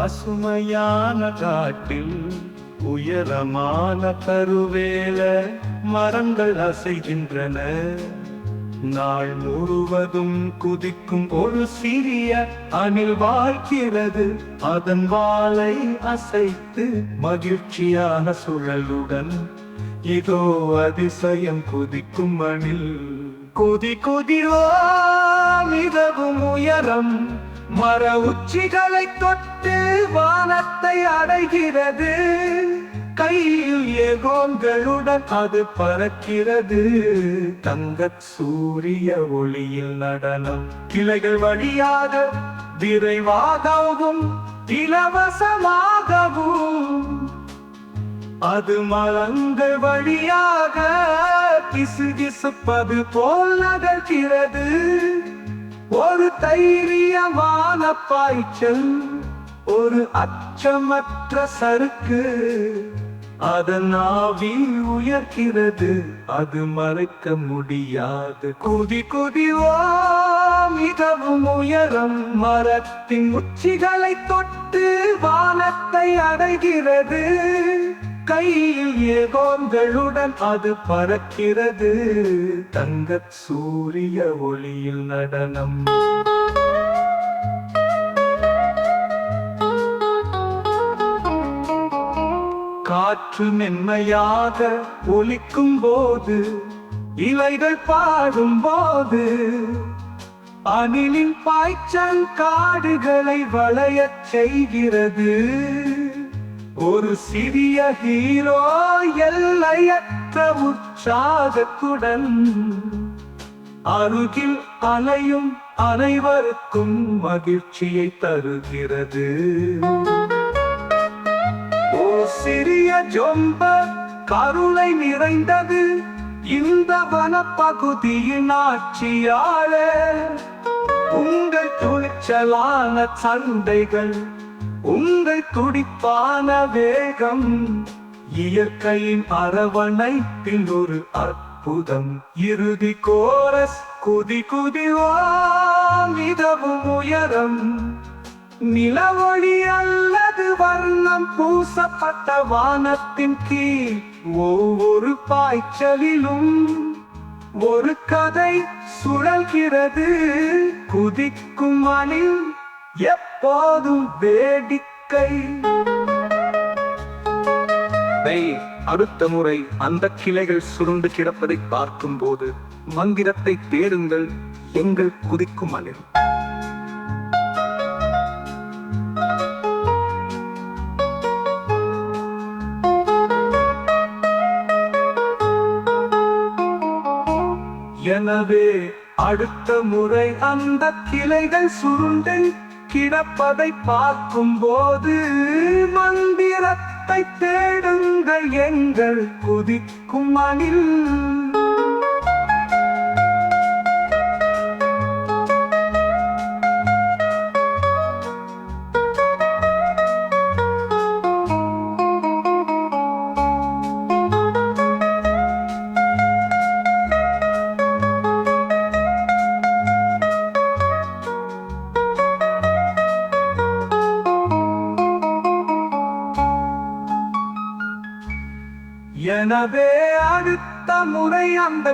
பசுமையான காட்டில் உயரமான கருவேல மரங்கள் அசைகின்றன. நாள் முழுவதும் குதிக்கும் ஒரு சிறிய அணில் வாழ்கிறது. அதன் வாலை அசைத்து மகிழ்ச்சியான சுழலுடன் இதோ அதிசயம் குதிக்கும் அணில். குதி குதிரோ மிகவும் உயரம், மர உச்சிகளை தொட்டு வானத்தை அடைகிறது. கையில் ஏகோன்களுடன் அது பறக்கிறது. தங்கச் சூரிய ஒளியில் நடனம். கிளைகள் வழியாக விரைவாகவும் இலவசமாகவும் அது மரங்கள் வழியாக கிசுகிசுப்பது போல் நகர்கிறது. ஒரு தைரியமான பாய்ச்சல், ஒரு அச்சமற்ற சறுக்கு அதன் ஆவில் உயர்கிறது. அது மறைக்க முடியாது. குதி குதி ஓ மிகவும் உயரம், மரத்தின் உச்சிகளை தொட்டு வானத்தை அடைகிறது. கையில் ஏகோன்களுடன் அது பறக்கிறது. தங்கச் சூரிய ஒளியில் நடனம். காற்று மென்மையாக ஒலிக்கும் போது, இலைகள் பாடும் போது, அணிலின் பாய்ச்சல் காடுகளை வளையச் செய்கிறது. ஒரு சிறிய ஹீரோ எல்லையற்ற உற்சாகத்துடன் அருகில் அலையும் அனைவருக்கும் மகிழ்ச்சியை தருகிறது. சிறிய ஜொம்ப கருணை நிறைந்தது இந்த வனப்பகுதியின் ஆட்சியாளர். உங்கள் துணிச்சலான சண்டைகள், உங்கள் துடிப்பான வேகம், இயற்கையின் அரவணைப்பில் ஒரு அற்புதம். இறுதி கோரஸ். குதி குதி ஓ மிகவும் உயரம், நிலவொளி அல்லது வர்ணம் பூசப்பட்ட வானத்தின் கீழ் ஒவ்வொரு பாய்ச்சலிலும் ஒரு கதை சுழல்கிறது. குதிக்கும் அணில் எப்போதும் வேடிக்கை. அடுத்த முறை அந்த கிளைகள் சுருண்டு கிடப்பதை பார்க்கும் போது மந்திரத்தை தேடுங்கள், எங்கள் குதிக்கும் அணில். எனவே அடுத்த முறை அந்த கிளைகள் சுருண்டு கிடப்பதை பார்க்கும் போது மந்திரத்தை தேடுங்கள், எங்கள் குதிக்கும் அணில். எனவே அடுத்த முறை அந்த